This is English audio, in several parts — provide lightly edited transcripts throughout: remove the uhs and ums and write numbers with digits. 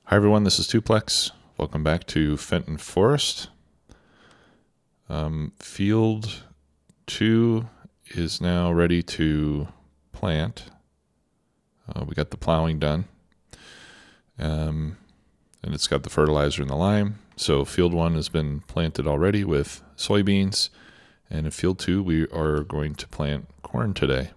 Hi everyone, this is Tuplex. Welcome back to Fenton Forest. Field 2 is now ready to plant. We got the plowing done. And it's got the fertilizer and the lime. So field 1 has been planted already with soybeans. And in field 2 we are going to plant corn today.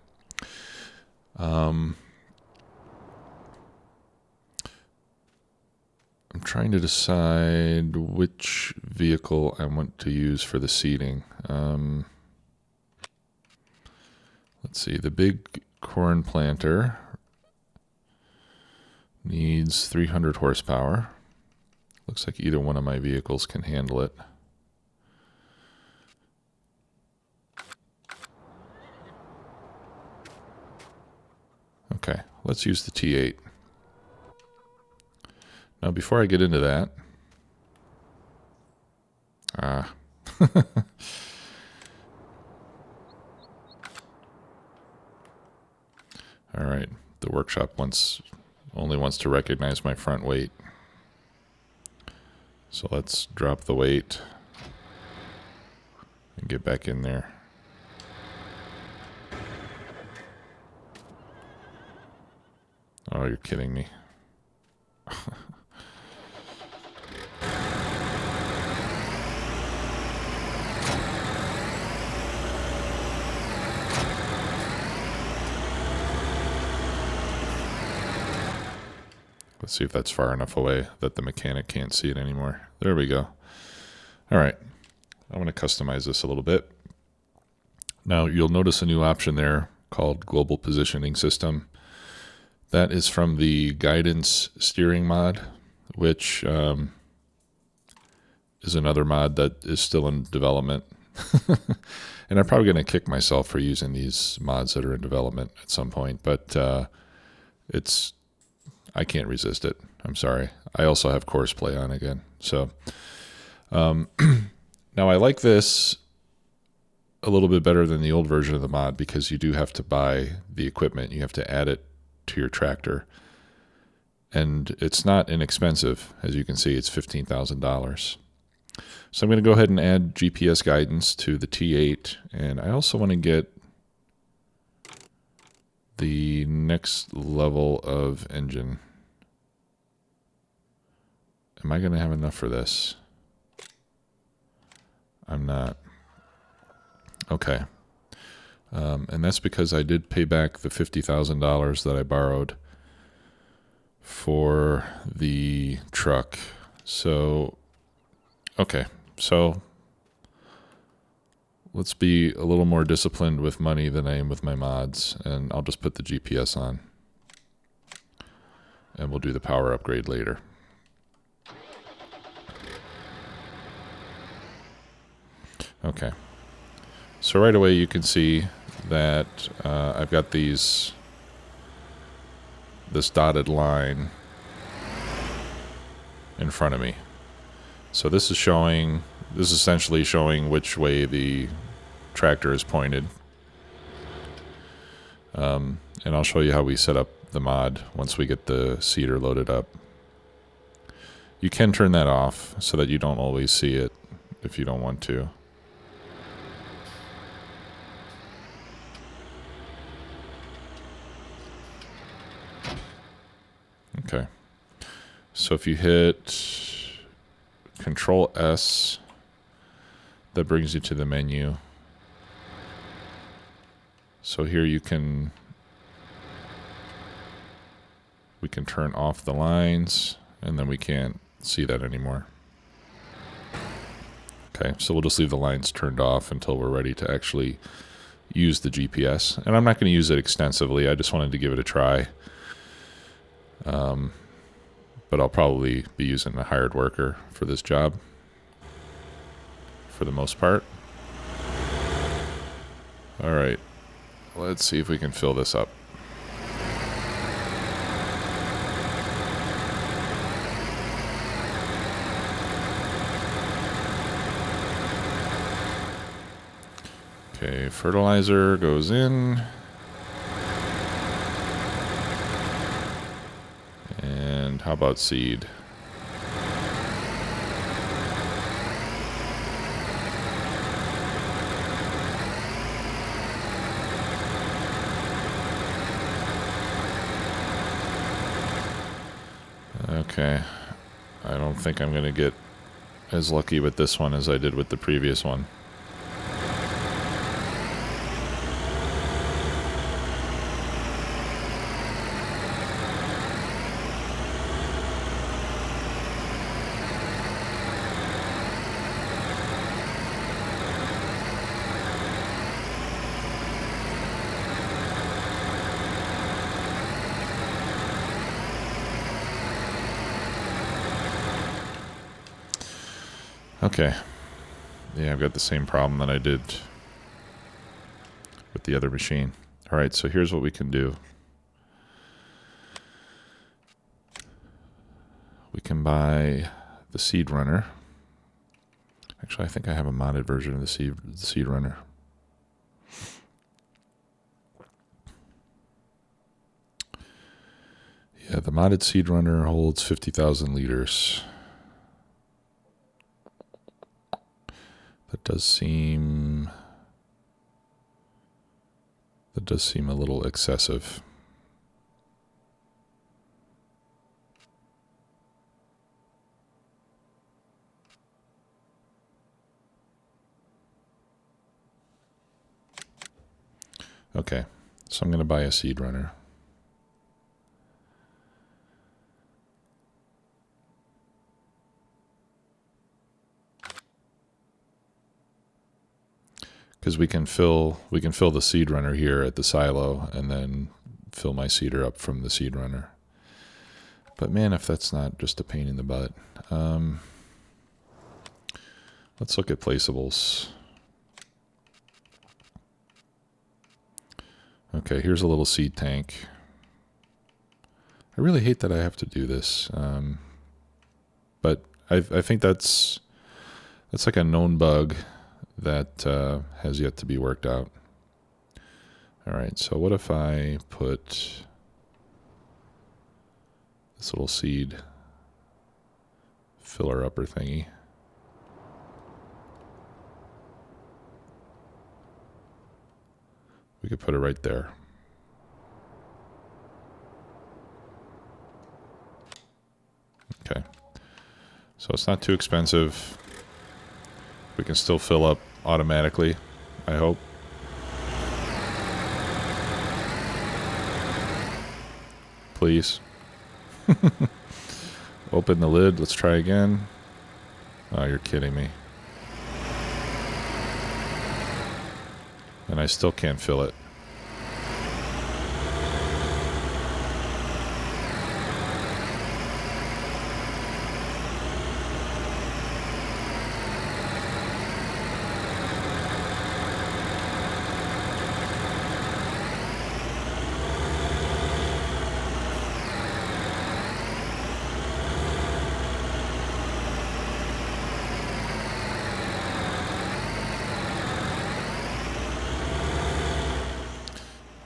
I'm trying to decide which vehicle I want to use for the seeding. Let's see, the big corn planter needs 300 horsepower. Looks like either one of my vehicles can handle it. Okay, let's use the T8. Now, before I get into that, all right, the workshop only wants to recognize my front weight. So let's drop the weight and get back in there. Oh, you're kidding me. Let's see if that's far enough away that the mechanic can't see it anymore. There we go. All right. I want to customize this a little bit. Now, you'll notice a new option there called Global Positioning System. That is from the Guidance Steering mod, which is another mod that is still in development. And I'm probably going to kick myself for using these mods that are in development at some point, but I can't resist it. I'm sorry. I also have course play on again. So now I like this a little bit better than the old version of the mod because you do have to buy the equipment. You have to add it to your tractor. And it's not inexpensive. As you can see, it's $15,000. So I'm going to go ahead and add GPS guidance to the T8. And I also want to get the next level of engine. Am I going to have enough for this? I'm not. Okay. And that's because I did pay back the $50,000 that I borrowed for the truck. So, okay. So let's be a little more disciplined with money than I am with my mods, and I'll just put the GPS on. And we'll do the power upgrade later. Okay. So right away you can see that I've got this dotted line in front of me. So this is essentially showing which way the tractor is pointed. And I'll show you how we set up the mod once we get the seeder loaded up. You can turn that off so that you don't always see it if you don't want to. Okay. So if you hit Control S, that brings you to the menu. So here we can turn off the lines, and then we can't see that anymore. Okay, so we'll just leave the lines turned off until we're ready to actually use the GPS. And I'm not going to use it extensively. I just wanted to give it a try. But I'll probably be using a hired worker for this job for the most part. All right, let's see if we can fill this up. Okay, fertilizer goes in. And how about seed? Okay. I don't think I'm going to get as lucky with this one as I did with the previous one. Okay. Yeah, I've got the same problem that I did with the other machine. All right, so here's what we can do. We can buy the seed runner. Actually, I think I have a modded version of the seed runner. Yeah, the modded seed runner holds 50,000 liters. That does seem a little excessive. Okay, so I'm going to buy a seed runner. Because we can fill the seed runner here at the silo and then fill my seeder up from the seed runner. But man, if that's not just a pain in the butt. Let's look at placeables. Okay, here's a little seed tank. I really hate that I have to do this, but I think that's like a known bug that has yet to be worked out. All right, so what if I put this little seed filler upper thingy? We could put it right there. Okay, so it's not too expensive. We can still fill up automatically, I hope. Please. Open the lid. Let's try again. Oh, you're kidding me. And I still can't fill it.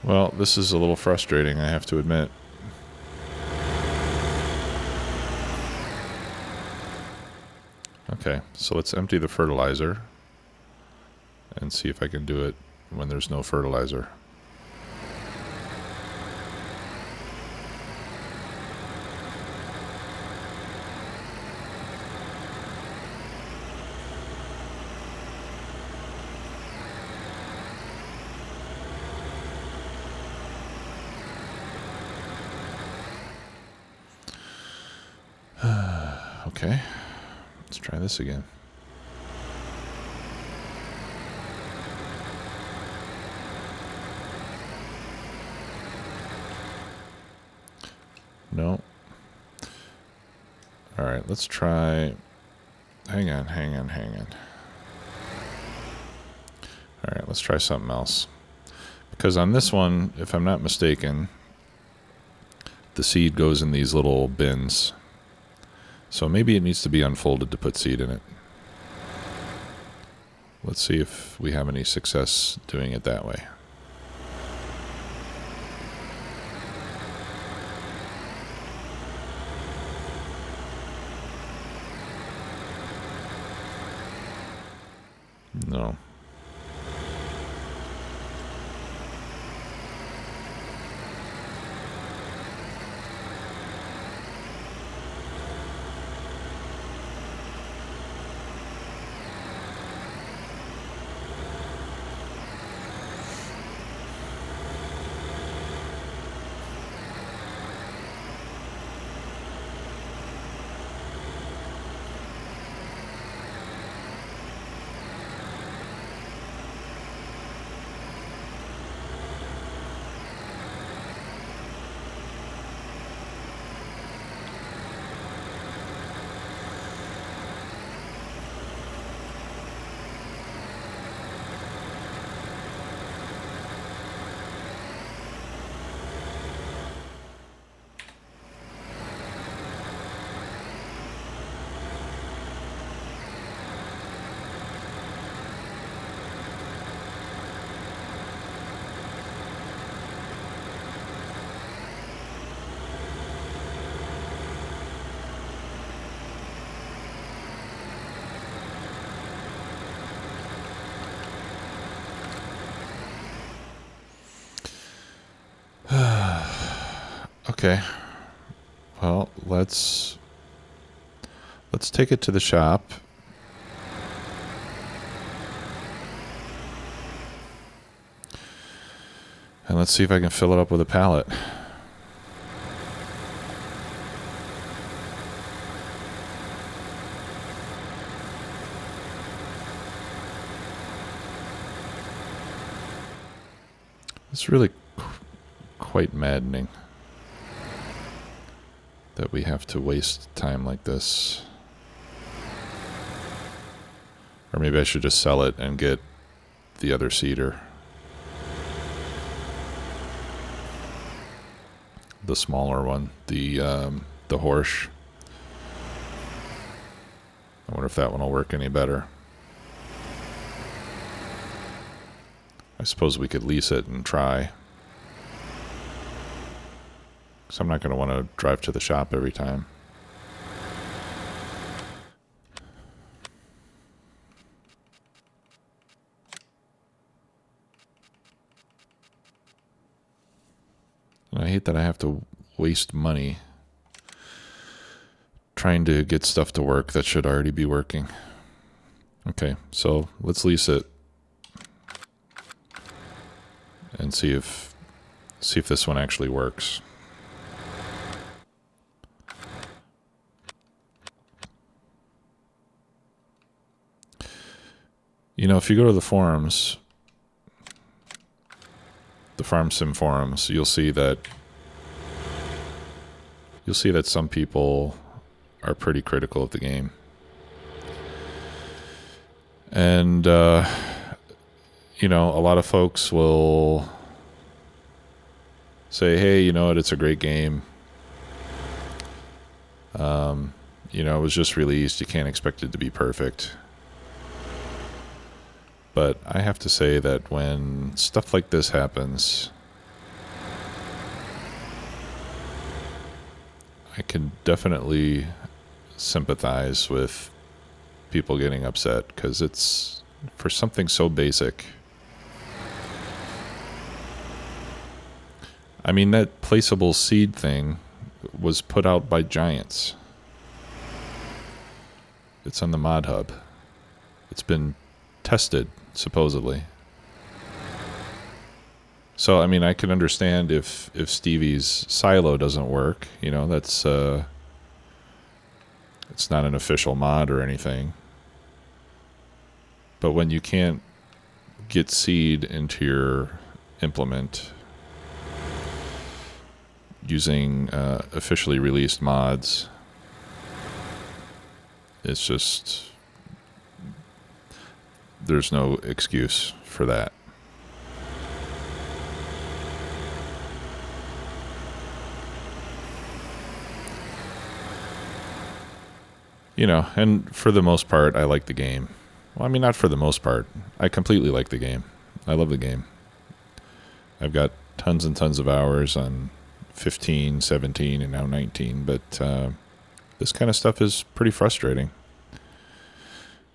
Well, this is a little frustrating, I have to admit. Okay, so let's empty the fertilizer and see if I can do it when there's no fertilizer. Okay, let's try this again. No. All right, let's try. Hang on. All right, let's try something else. Because on this one, if I'm not mistaken, the seed goes in these little bins. So maybe it needs to be unfolded to put seed in it. Let's see if we have any success doing it that way. No. Okay. Well, let's take it to the shop. And let's see if I can fill it up with a pallet. It's really quite maddening that we have to waste time like this. Or maybe I should just sell it and get the other seeder. The smaller one, the horse. I wonder if that one will work any better. I suppose we could lease it and try. Because I'm not going to want to drive to the shop every time. And I hate that I have to waste money trying to get stuff to work that should already be working. Okay, so let's lease it. And see if this one actually works. You know, if you go to the forums, the Farm Sim forums, you'll see that some people are pretty critical of the game. And you know, a lot of folks will say, hey, you know what, it's a great game. You know, it was just released. You can't expect it to be perfect. But I have to say that when stuff like this happens, I can definitely sympathize with people getting upset, because it's for something so basic. I mean, that placeable seed thing was put out by Giants. It's on the Mod Hub. It's been tested, supposedly. So, I mean, I can understand if Stevie's silo doesn't work. You know, that's it's not an official mod or anything. But when you can't get seed into your implement using officially released mods, it's just, there's no excuse for that. You know, and for the most part, I like the game. Well, I mean, not for the most part. I completely like the game. I love the game. I've got tons and tons of hours on 15, 17, and now 19, but this kind of stuff is pretty frustrating.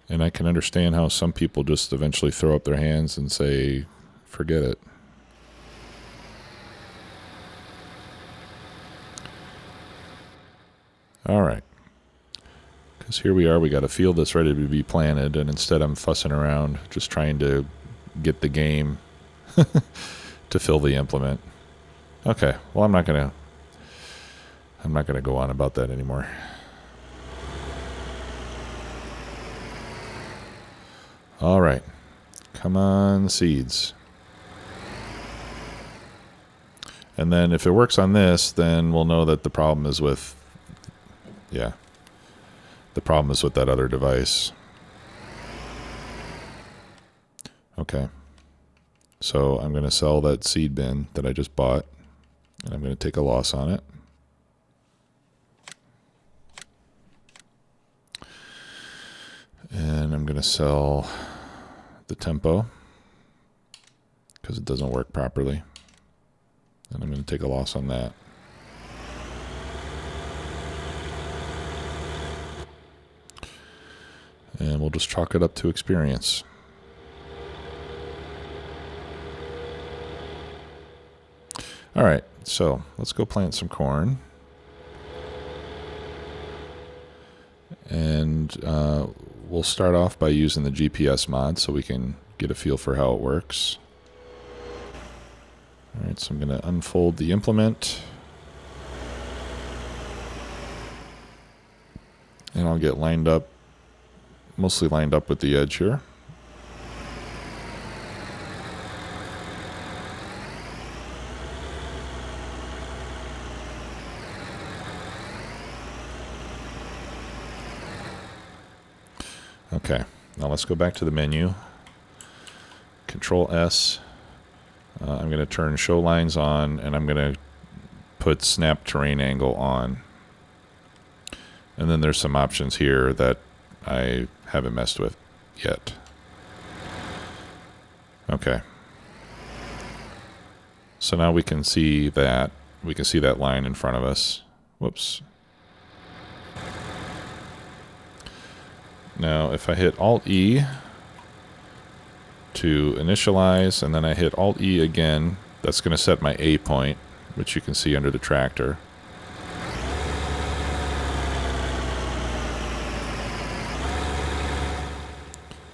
And I can understand how some people just eventually throw up their hands and say, forget it. All right. Because here we are, we got a field that's ready to be planted, and instead I'm fussing around just trying to get the game to fill the implement. Okay, well, I'm not gonna go on about that anymore. All right, come on, seeds. And then if it works on this, then we'll know that the problem is with, yeah, the problem is with that other device. Okay, so I'm going to sell that seed bin that I just bought, and I'm going to take a loss on it. And I'm going to sell the tempo because it doesn't work properly. And I'm going to take a loss on that. And we'll just chalk it up to experience. All right, so let's go plant some corn. And we'll start off by using the GPS mod so we can get a feel for how it works. All right, so I'm going to unfold the implement. And I'll get lined up, mostly lined up with the edge here. Okay, now let's go back to the menu. Control S. I'm going to turn show lines on, and I'm going to put snap terrain angle on. And then there's some options here that I haven't messed with yet. Okay. So now we can see that line in front of us. Whoops. Now, if I hit Alt-E to initialize, and then I hit Alt-E again, that's going to set my A point, which you can see under the tractor.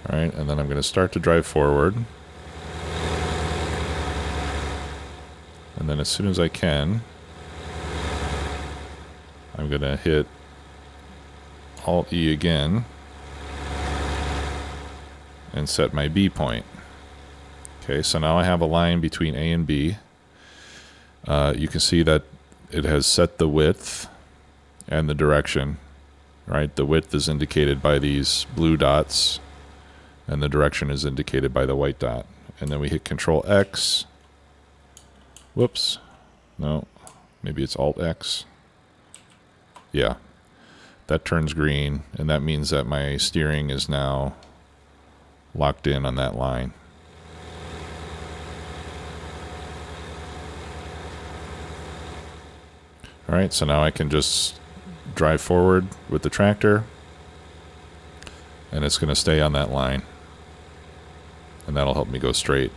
All right, and then I'm going to start to drive forward. And then as soon as I can, I'm going to hit Alt-E again and set my B point. Okay, so now I have a line between A and B. You can see that it has set the width and the direction, right? The width is indicated by these blue dots, and the direction is indicated by the white dot. And then we hit Control X. Whoops. No, maybe it's Alt X. Yeah, that turns green, and that means that my steering is now locked in on that line. All right, so now I can just drive forward with the tractor, and it's going to stay on that line, and that'll help me go straight.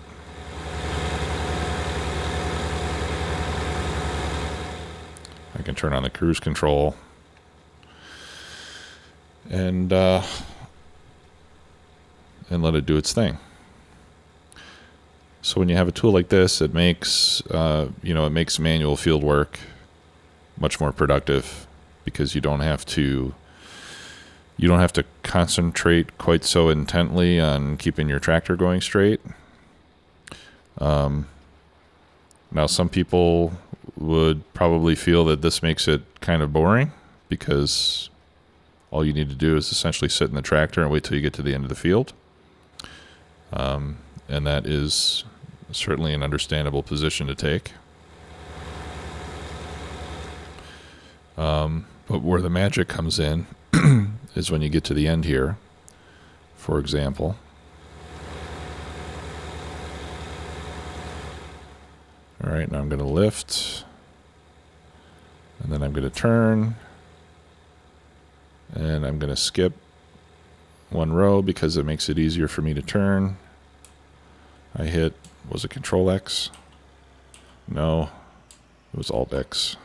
I can turn on the cruise control and let it do its thing. So when you have a tool like this, it makes it makes manual field work much more productive, because you don't have to concentrate quite so intently on keeping your tractor going straight. Now, some people would probably feel that this makes it kind of boring, because all you need to do is essentially sit in the tractor and wait till you get to the end of the field. And that is certainly an understandable position to take. But where the magic comes in is when you get to the end here, for example. All right, now I'm going to lift, and then I'm going to turn, and I'm going to skip one row because it makes it easier for me to turn. I hit, was it Control X? No, it was Alt X.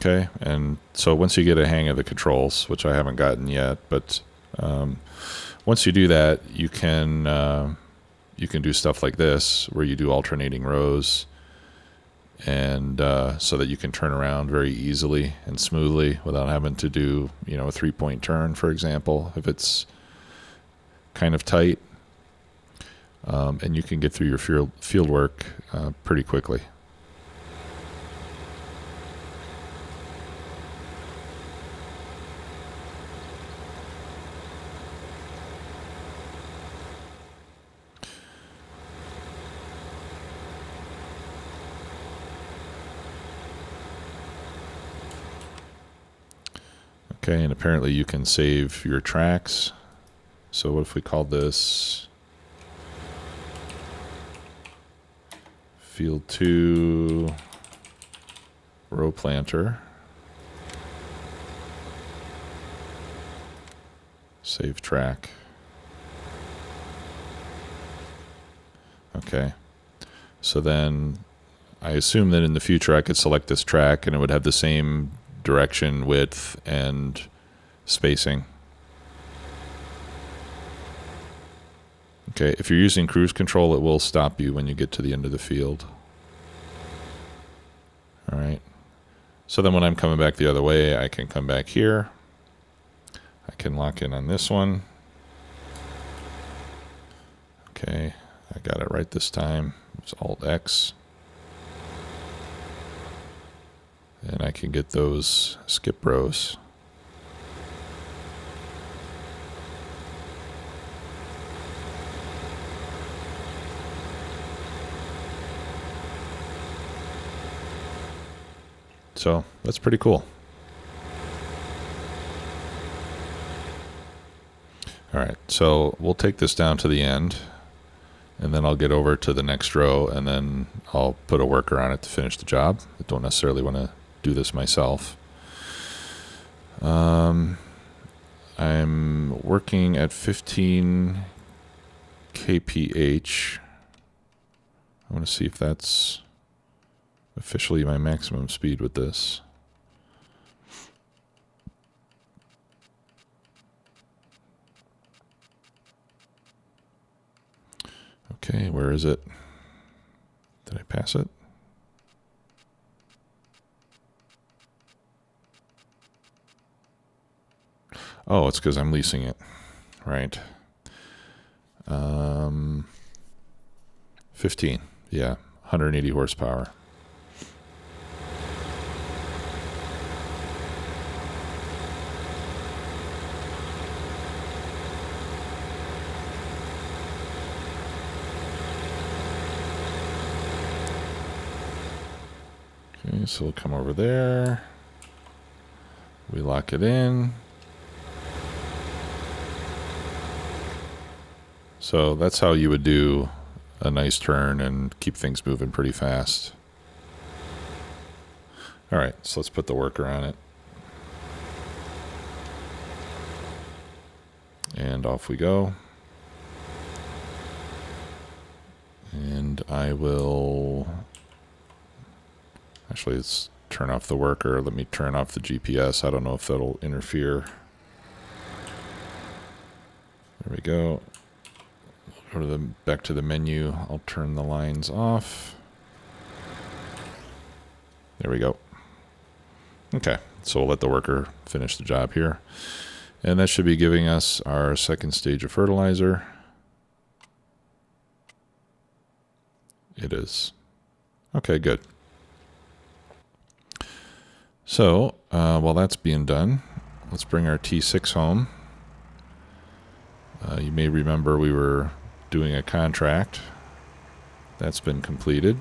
Okay, and so once you get a hang of the controls, which I haven't gotten yet, but once you do that, you can do stuff like this, where you do alternating rows, and so that you can turn around very easily and smoothly without having to do a 3-point turn, for example, if it's kind of tight, and you can get through your field work pretty quickly. Okay, and apparently you can save your tracks. So what if we called this Field 2 Row Planter? Save track. Okay. So then I assume that in the future I could select this track and it would have the same direction, width, and spacing. Okay, if you're using cruise control, it will stop you when you get to the end of the field. All right. So then when I'm coming back the other way, I can come back here. I can lock in on this one. Okay, I got it right this time. It's Alt-X. And I can get those skip rows. So that's pretty cool. All right, so we'll take this down to the end, and then I'll get over to the next row, and then I'll put a worker on it to finish the job. I don't necessarily want to do this myself. I'm working at 15 kph. I want to see if that's officially my maximum speed with this. Okay, where is it? Did I pass it? Oh, it's because I'm leasing it, right? 15, yeah, 180 horsepower. Okay, so we'll come over there. We lock it in. So that's how you would do a nice turn and keep things moving pretty fast. All right, so let's put the worker on it. And off we go. And I will... Actually, let's turn off the worker. Let me turn off the GPS. I don't know if that'll interfere. There we go. Go to back to the menu. I'll turn the lines off. There we go. Okay, so we'll let the worker finish the job here. And that should be giving us our second stage of fertilizer. It is. Okay, good. So, while that's being done, let's bring our T6 home. You may remember we were doing a contract. That's been completed.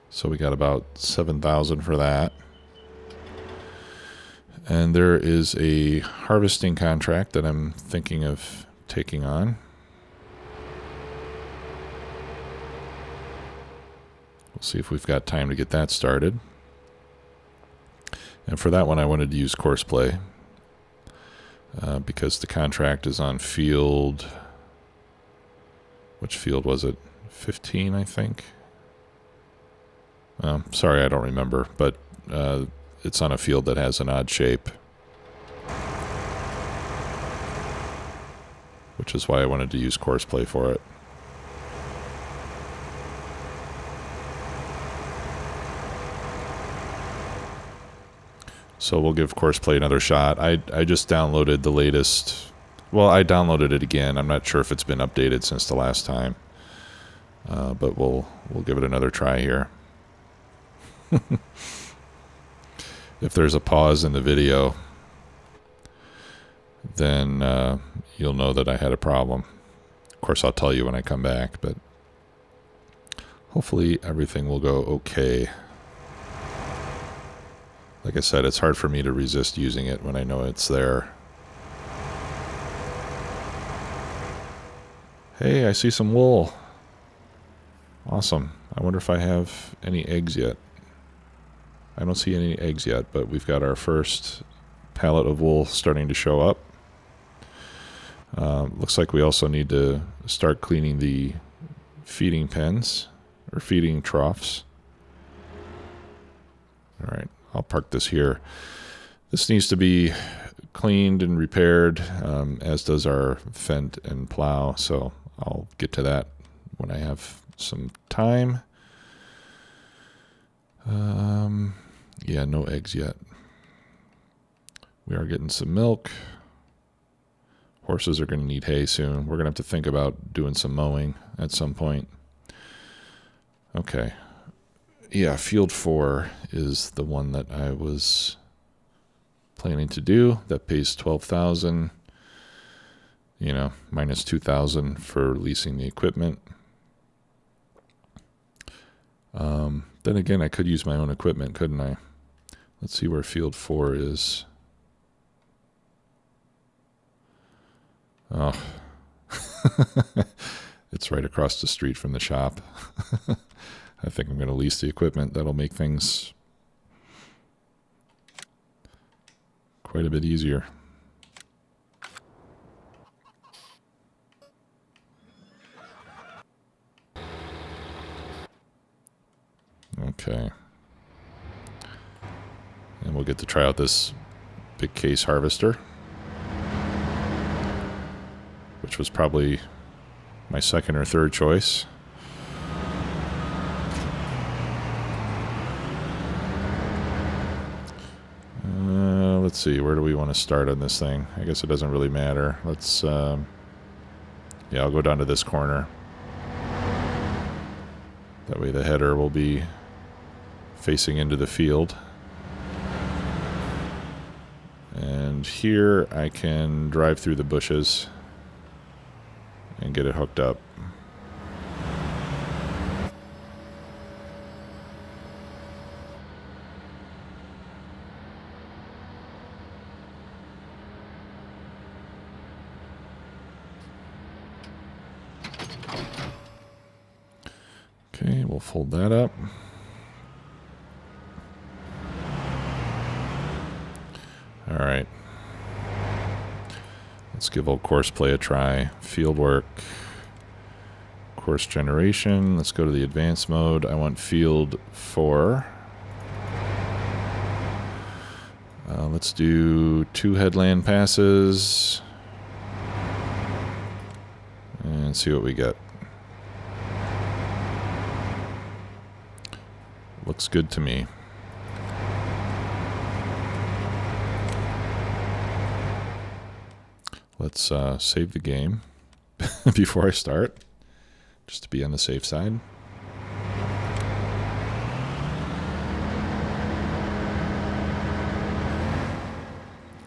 So we got about 7,000 for that. And there is a harvesting contract that I'm thinking of taking on. We'll see if we've got time to get that started. And for that one, I wanted to use Courseplay because the contract is on field... Which field was it? 15, I think? Sorry, I don't remember, but it's on a field that has an odd shape. Which is why I wanted to use Courseplay for it. So we'll give Courseplay another shot. I just downloaded the latest... Well, I downloaded it again. I'm not sure if it's been updated since the last time. But we'll give it another try here. If there's a pause in the video, then you'll know that I had a problem. Of course, I'll tell you when I come back, but hopefully everything will go okay. Like I said, it's hard for me to resist using it when I know it's there. Hey, I see some wool. Awesome. I wonder if I have any eggs yet. I don't see any eggs yet, but we've got our first pallet of wool starting to show up. Looks like we also need to start cleaning the feeding pens or feeding troughs. All right, I'll park this here. This needs to be cleaned and repaired, as does our fent and plow, so I'll get to that when I have some time. Yeah, no eggs yet. We are getting some milk. Horses are going to need hay soon. We're going to have to think about doing some mowing at some point. Okay. Yeah, field 4 is the one that I was planning to do. That pays $12,000, you know, minus $2,000 for leasing the equipment. Then again, I could use my own equipment, couldn't I? Let's see where field 4 is. Oh, it's right across the street from the shop. I think I'm going to lease the equipment. That'll make things quite a bit easier. Okay. And we'll get to try out this big case harvester, which was probably my second or third choice. Let's see, where do we want to start on this thing? I guess it doesn't really matter. Let's, yeah, I'll go down to this corner. That way the header will be facing into the field. And here I can drive through the bushes and get it hooked up. Okay, we'll fold that up. All right. Let's give old course play a try. Field work, course generation. Let's go to the advanced mode. I want field 4. Let's do 2 headland passes and see what we get. Looks good to me. Let's save the game before I start, just to be on the safe side.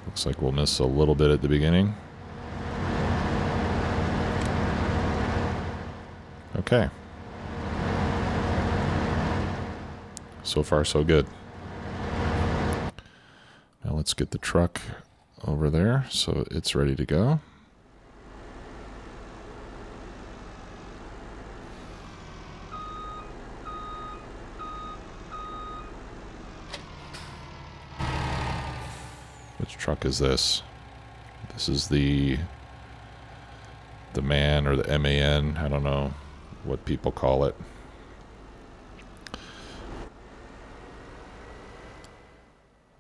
Looks like we'll miss a little bit at the beginning. Okay. So far, so good. Now let's get the truck over there so it's ready to go. Which truck is this? This is the MAN or the MAN. I don't know what people call it.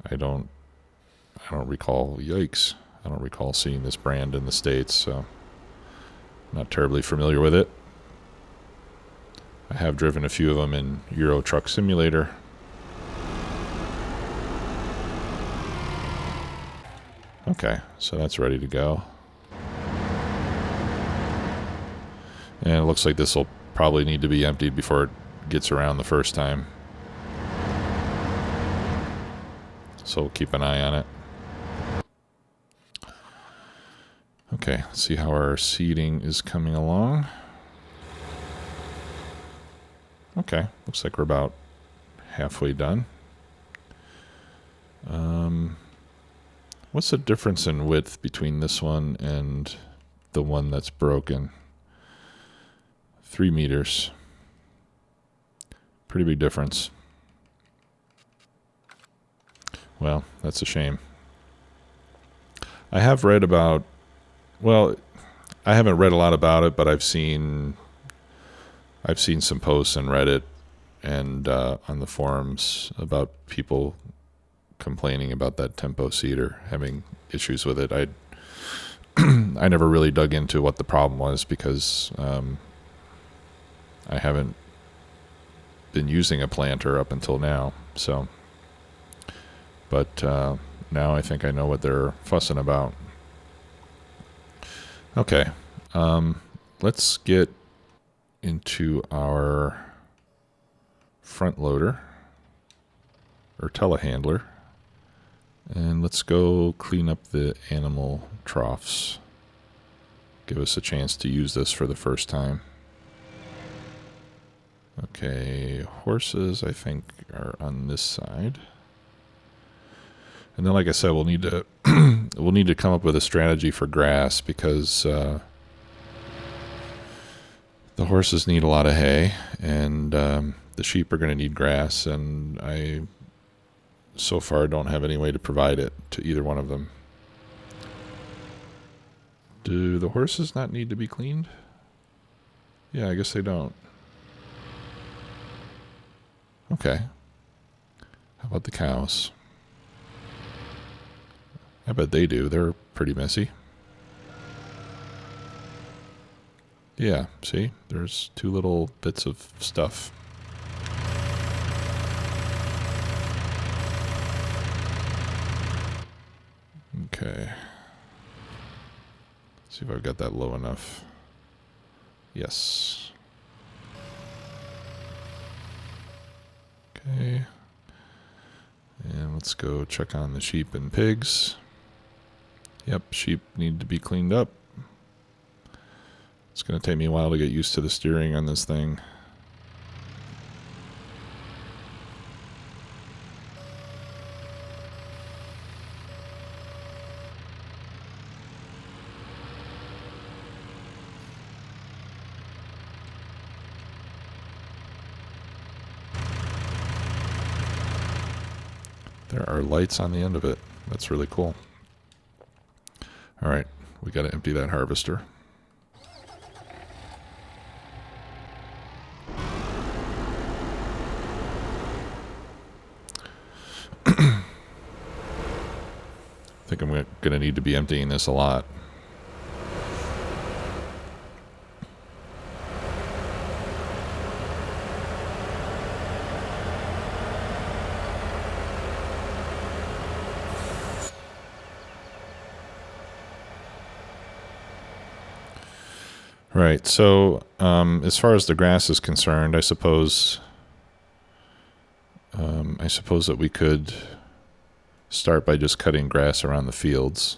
I don't recall, yikes, I don't recall seeing this brand in the States, so I'm not terribly familiar with it. I have driven a few of them in Euro Truck Simulator. Okay, so that's ready to go. And it looks like this will probably need to be emptied before it gets around the first time. So we'll keep an eye on it. Okay, let's see how our seeding is coming along. Okay, looks like we're about halfway done. What's the difference in width between this one and the one that's broken? 3 meters. Pretty big difference. Well, that's a shame. I have read about, well, I haven't read a lot about it, but I've seen some posts on Reddit and on the forums about people complaining about that tempo seeder, having issues with it. I never really dug into what the problem was because I haven't been using a planter up until now. So, but now I think I know what they're fussing about. Okay, let's get into our front loader or telehandler, and let's go clean up the animal troughs. Give us a chance to use this for the first time. Okay, horses I think are on this side. And then, like I said, we'll need to we'll need to come up with a strategy for grass because the horses need a lot of hay, and the sheep are going to need grass, and I so far don't have any way to provide it to either one of them. Do the horses not need to be cleaned? Yeah, I guess they don't. Okay. How about the cows? I bet they do. They're pretty messy. Yeah, see? There's two little bits of stuff. Okay. See if I've got that low enough. Yes. Okay. And let's go check on the sheep and pigs. Yep, sheep need to be cleaned up. It's going to take me a while to get used to the steering on this thing. There are lights on the end of it. That's really cool. All right, we got to empty that harvester. I think I'm going to need to be emptying this a lot. Right, so as far as the grass is concerned, I suppose that we could start by just cutting grass around the fields.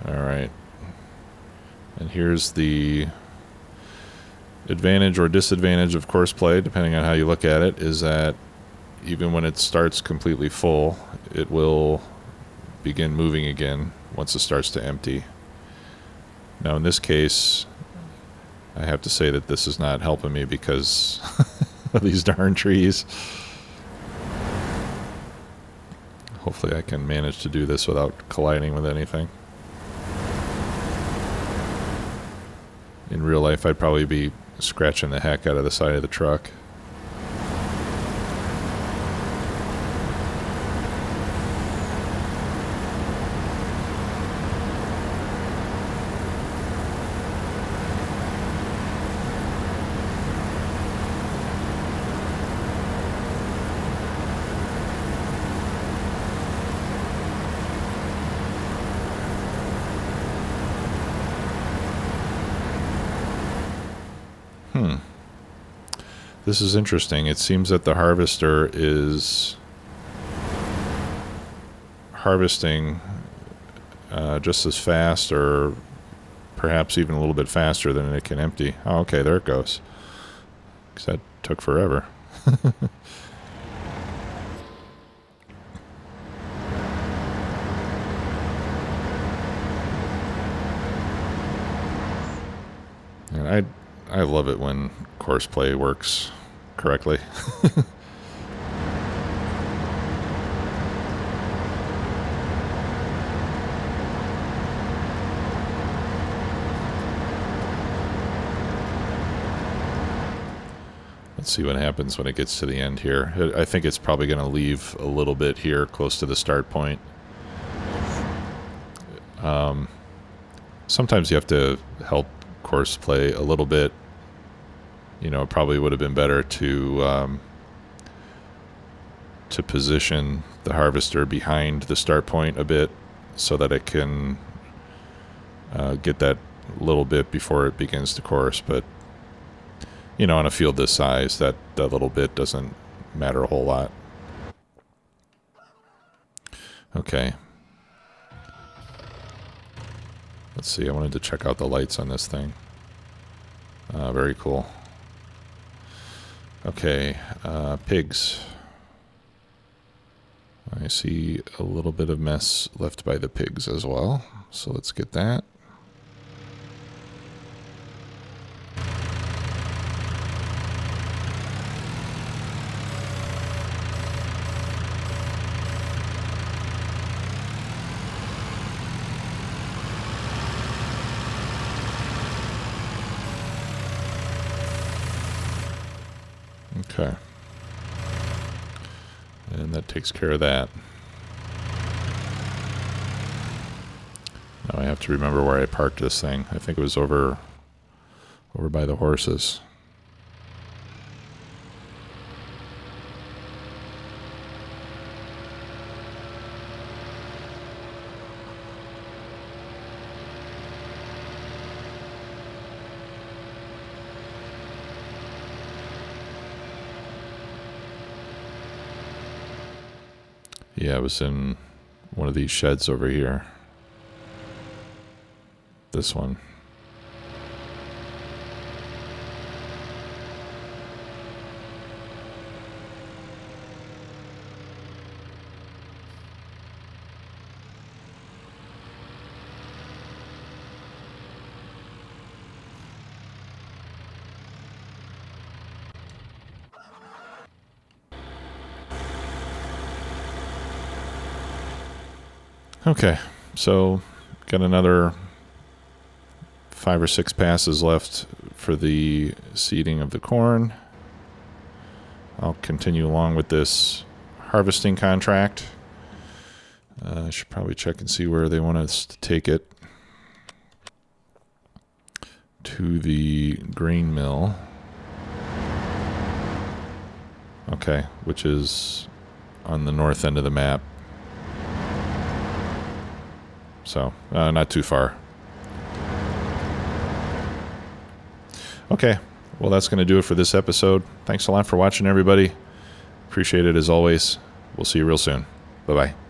All right, and here's the advantage or disadvantage of course play, depending on how you look at it, is that even when it starts completely full, it will begin moving again once it starts to empty. Now in this case, I have to say that this is not helping me because of these darn trees. Hopefully I can manage to do this without colliding with anything. In real life, I'd probably be scratching the heck out of the side of the truck. This is interesting. It seems that the harvester is harvesting just as fast, or perhaps even a little bit faster than it can empty. Oh, okay, there it goes. 'Cause that took forever. Man, I love it when course play works correctly. Let's see what happens when it gets to the end here. I think it's probably going to leave a little bit here close to the start point. Sometimes you have to help course play a little bit. You know, it probably would have been better to position the harvester behind the start point a bit so that it can get that little bit before it begins to course. But you know, on a field this size, that little bit doesn't matter a whole lot. Okay. Let's see, I wanted to check out the lights on this thing. Very cool. Okay, pigs. I see a little bit of mess left by the pigs as well, so let's get that. Okay. And that takes care of that. Now I have to remember where I parked this thing. I think it was over by the horses. Yeah, it was in one of these sheds over here. This one. Okay, so got another 5 or 6 passes left for the seeding of the corn. I'll continue along with this harvesting contract. I should probably check and see where they want us to take it. To the grain mill. Okay, which is on the north end of the map. So, not too far. Okay, well that's going to do it for this episode. Thanks a lot for watching, everybody. Appreciate it as always. We'll see you real soon. Bye-bye.